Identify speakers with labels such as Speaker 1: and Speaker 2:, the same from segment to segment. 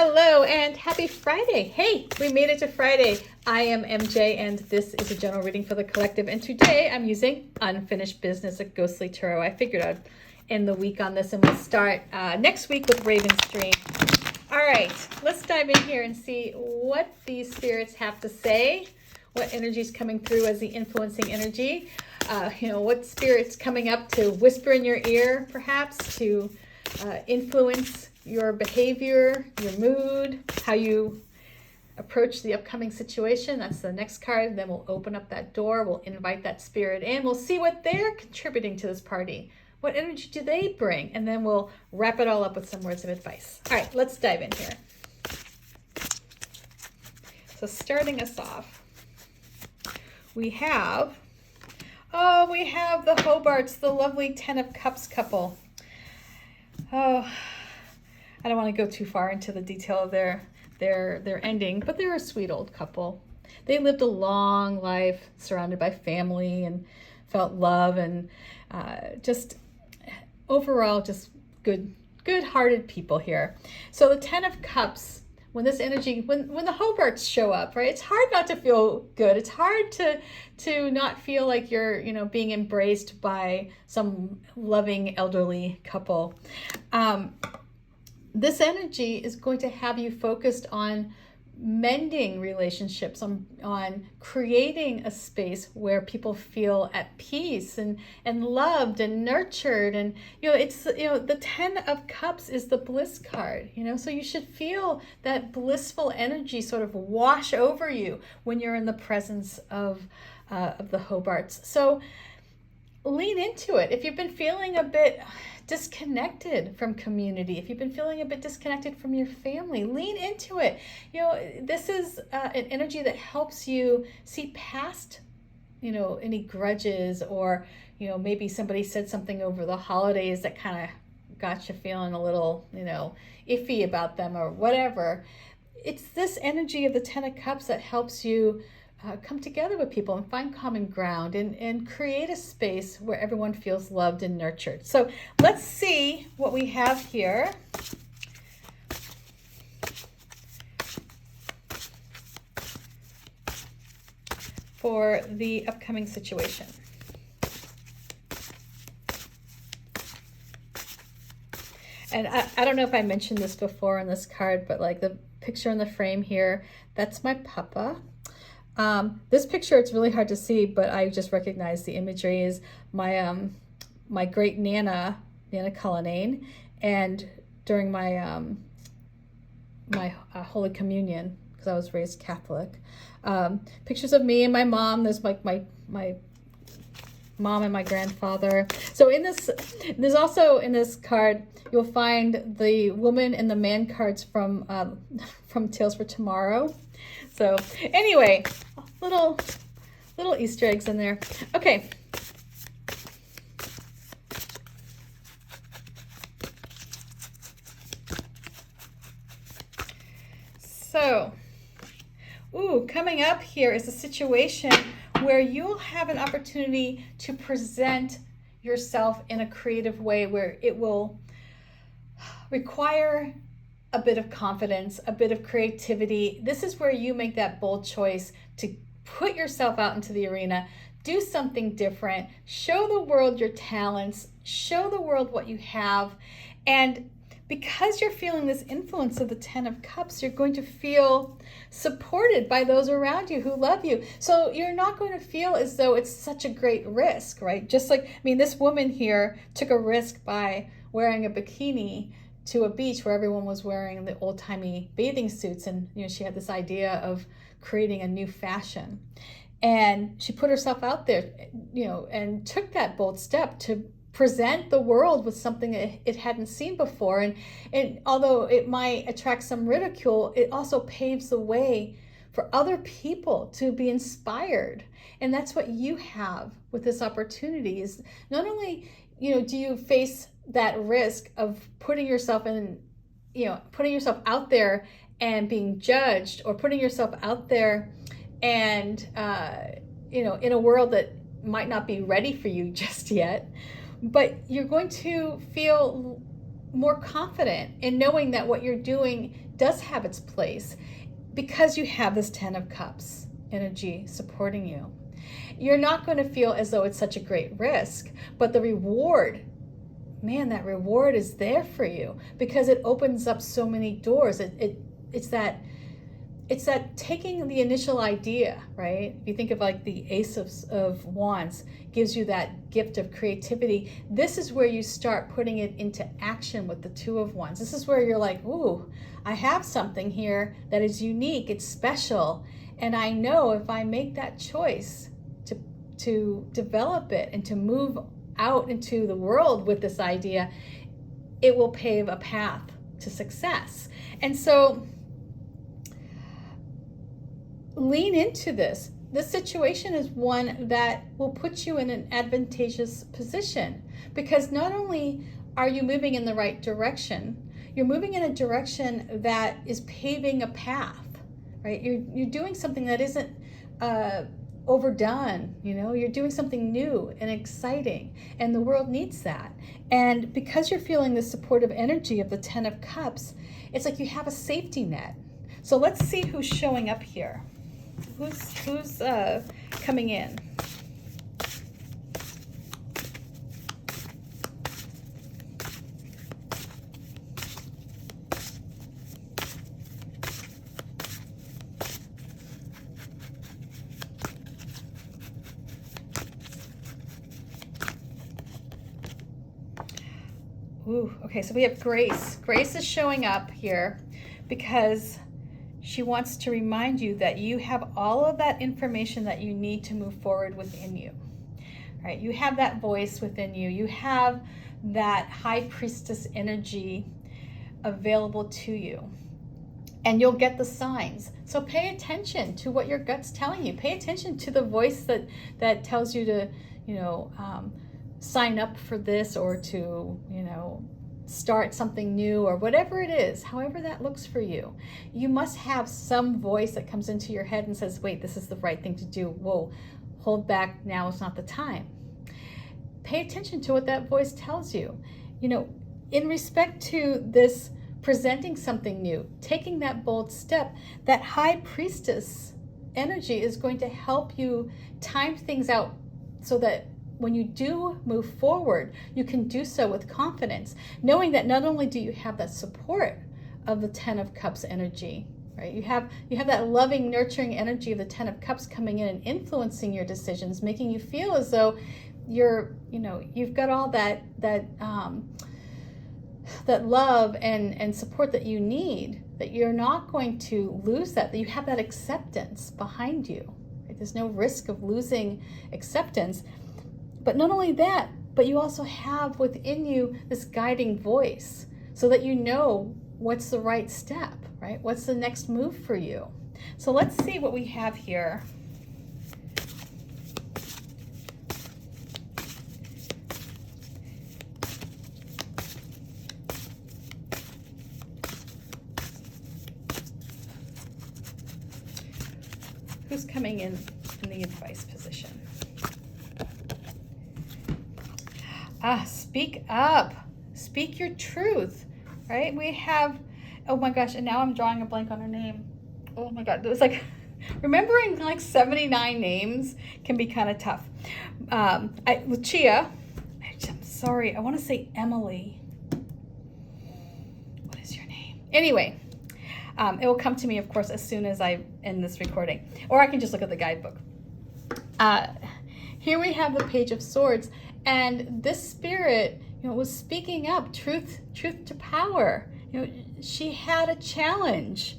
Speaker 1: Hello and happy Friday. Hey, we made it to Friday. I am MJ and this is a general reading for the collective. And today I'm using Unfinished Business, a ghostly tarot. I figured I'd end the week on this and we'll start next week with Raven's Dream. All right, let's dive in here and see what these spirits have to say, what energy is coming through as the influencing energy. What spirit's coming up to whisper in your ear, perhaps, to influence your behavior, your mood, how you approach the upcoming situation. That's the next card. Then we'll open up that door. We'll invite that spirit in. We'll see what they're contributing to this party. What energy do they bring? And then we'll wrap it all up with some words of advice. All right, let's dive in here. So starting us off, we have the Hobarts, the lovely 10 of Cups couple. Oh, I don't want to go too far into the detail of their ending, but they're a sweet old couple. They lived a long life surrounded by family and felt love and just overall just good-hearted people here. So the 10 of Cups, when this energy, when the Hobarts show up, right? It's hard not to feel good. It's hard to not feel like you're, being embraced by some loving elderly couple. This energy is going to have you focused on mending relationships, on creating a space where people feel at peace and loved and nurtured. And the 10 of Cups is the bliss card, so you should feel that blissful energy sort of wash over you when you're in the presence of the Hobarts. So lean into it. If you've been feeling a bit disconnected from community, if you've been feeling a bit disconnected from your family, lean into it. This is an energy that helps you see past, any grudges, or, maybe somebody said something over the holidays that kind of got you feeling a little, iffy about them or whatever. It's this energy of the 10 of Cups that helps you come together with people and find common ground and create a space where everyone feels loved and nurtured. So let's see what we have here. For the upcoming situation. And I don't know if I mentioned this before on this card, but like the picture in the frame here, that's my papa. This picture, it's really hard to see, but I just recognize the imagery is my great Nana Cullinane, and during my my Holy Communion, because I was raised Catholic. Pictures of me and my mom. There's like my mom and my grandfather. So there's also in this card, you'll find the woman and the man cards from Tales for Tomorrow. So anyway, little Easter eggs in there. Okay. So, coming up here is a situation where you'll have an opportunity to present yourself in a creative way where it will require a bit of confidence, a bit of creativity. This is where you make that bold choice to put yourself out into the arena, do something different, show the world your talents, show the world what you have. And because you're feeling this influence of the 10 of Cups, you're going to feel supported by those around you who love you. So you're not going to feel as though it's such a great risk, right? Just like, this woman here took a risk by wearing a bikini to a beach where everyone was wearing the old-timey bathing suits, and she had this idea of creating a new fashion, and she put herself out there, and took that bold step to present the world with something it hadn't seen before. And although it might attract some ridicule, it also paves the way for other people to be inspired. And that's what you have with this opportunity, is not only do you face that risk of putting yourself out there and being judged, or putting yourself out there and in a world that might not be ready for you just yet, but you're going to feel more confident in knowing that what you're doing does have its place because you have this 10 of Cups energy supporting you. You're not going to feel as though it's such a great risk, but the reward, man, that reward is there for you because it opens up so many doors. It's that taking the initial idea, right? If you think of like the Ace of Wands gives you that gift of creativity. This is where you start putting it into action with the Two of Wands. This is where you're like, ooh, I have something here that is unique, it's special. And I know if I make that choice to develop it and to move out into the world with this idea, it will pave a path to success. And so lean into this. This situation is one that will put you in an advantageous position because not only are you moving in the right direction, you're moving in a direction that is paving a path, right? You're doing something that isn't overdone, you're doing something new and exciting, and the world needs that. And because you're feeling the supportive energy of the 10 of Cups, it's like you have a safety net. So let's see who's showing up here. Who's coming in? Ooh, okay, so we have Grace. Grace is showing up here because she wants to remind you that you have all of that information that you need to move forward within you. Right? You have that voice within you. You have that High Priestess energy available to you. And you'll get the signs. So pay attention to what your gut's telling you. Pay attention to the voice that tells you to, sign up for this or to, start something new or whatever it is, however that looks for you. You must have some voice that comes into your head and says, wait, this is the right thing to do. Whoa, hold back, now is not the time. Pay attention to what that voice tells you. In respect to this presenting something new, taking that bold step, that High Priestess energy is going to help you time things out so that when you do move forward, you can do so with confidence, knowing that not only do you have that support of the 10 of Cups energy, right? You have that loving, nurturing energy of the 10 of Cups coming in and influencing your decisions, making you feel as though you've got all that love and support that you need, that you're not going to lose that you have that acceptance behind you. Right? There's no risk of losing acceptance. But not only that, but you also have within you this guiding voice so that you know what's the right step, right? What's the next move for you? So let's see what we have here. Who's coming in the advice position? Speak up. Speak your truth, right? We have, oh my gosh, and now I'm drawing a blank on her name. Oh my God, it was like, remembering like 79 names can be kind of tough. Lucia, I'm sorry, I want to say Emily. What is your name? Anyway, it will come to me, of course, as soon as I end this recording. Or I can just look at the guidebook. Here we have the Page of Swords. And this spirit, was speaking up, truth to power. She had a challenge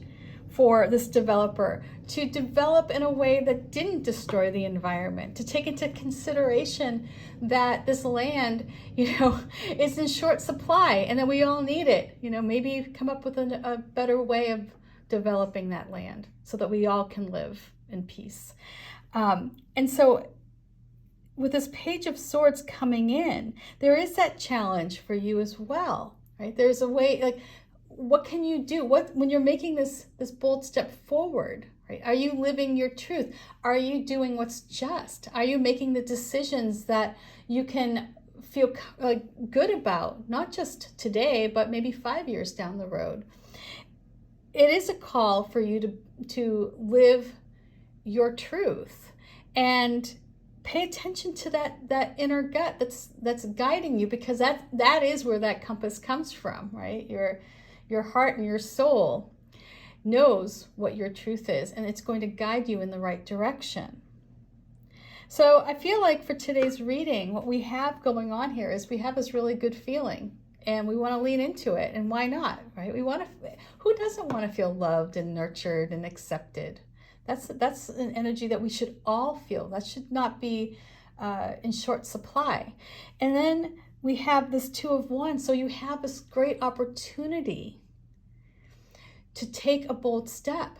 Speaker 1: for this developer to develop in a way that didn't destroy the environment, to take into consideration that this land, is in short supply and that we all need it. Maybe come up with a better way of developing that land so that we all can live in peace. And so with this Page of Swords coming in, there is that challenge for you as well, right? There's a way, like, what can you do? When you're making this bold step forward, right? Are you living your truth? Are you doing what's just? Are you making the decisions that you can feel good about, not just today, but maybe 5 years down the road? it is a call for you to live your truth and pay attention to that inner gut that's guiding you, because that is where that compass comes from, right? Your heart and your soul knows what your truth is, and it's going to guide you in the right direction. So I feel like for today's reading, what we have going on here is we have this really good feeling, and we want to lean into it. And why not, right? Who doesn't want to feel loved and nurtured and accepted? That's an energy that we should all feel. That should not be in short supply. And then we have this Two of Wands. So you have this great opportunity to take a bold step,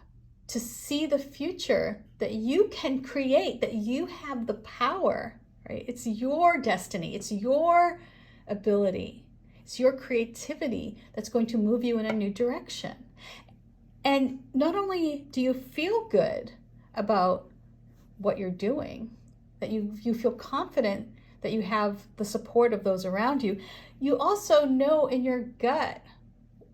Speaker 1: to see the future that you can create, that you have the power, right? It's your destiny. It's your ability. It's your creativity that's going to move you in a new direction. And not only do you feel good about what you're doing, that you feel confident that you have the support of those around you, you also know in your gut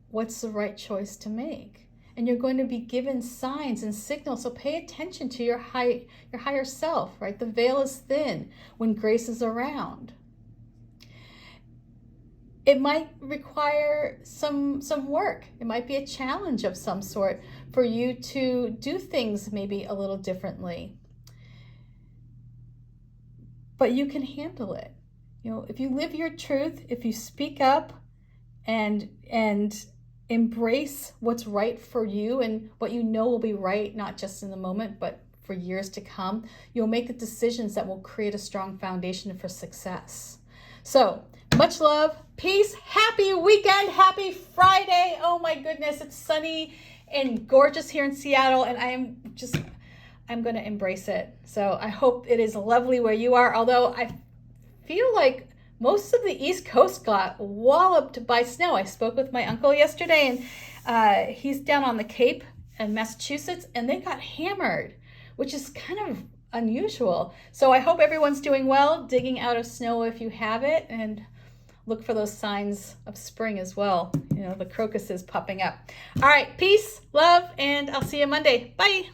Speaker 1: what's the right choice to make. And you're going to be given signs and signals. So pay attention to your higher self, right? The veil is thin when grace is around. It might require some work. It might be a challenge of some sort for you to do things maybe a little differently. But you can handle it. You know, if you live your truth, if you speak up and embrace what's right for you and what you know will be right, not just in the moment, but for years to come, you'll make the decisions that will create a strong foundation for success. So, much love, peace, happy weekend, happy Friday. Oh my goodness, it's sunny and gorgeous here in Seattle, and I'm going to embrace it. So I hope it is lovely where you are, although I feel like most of the East Coast got walloped by snow. I spoke with my uncle yesterday, and he's down on the Cape in Massachusetts, and they got hammered, which is kind of unusual. So I hope everyone's doing well, digging out of snow if you have it, and look for those signs of spring as well. You know, the crocus is popping up. All right, peace, love, and I'll see you Monday. Bye.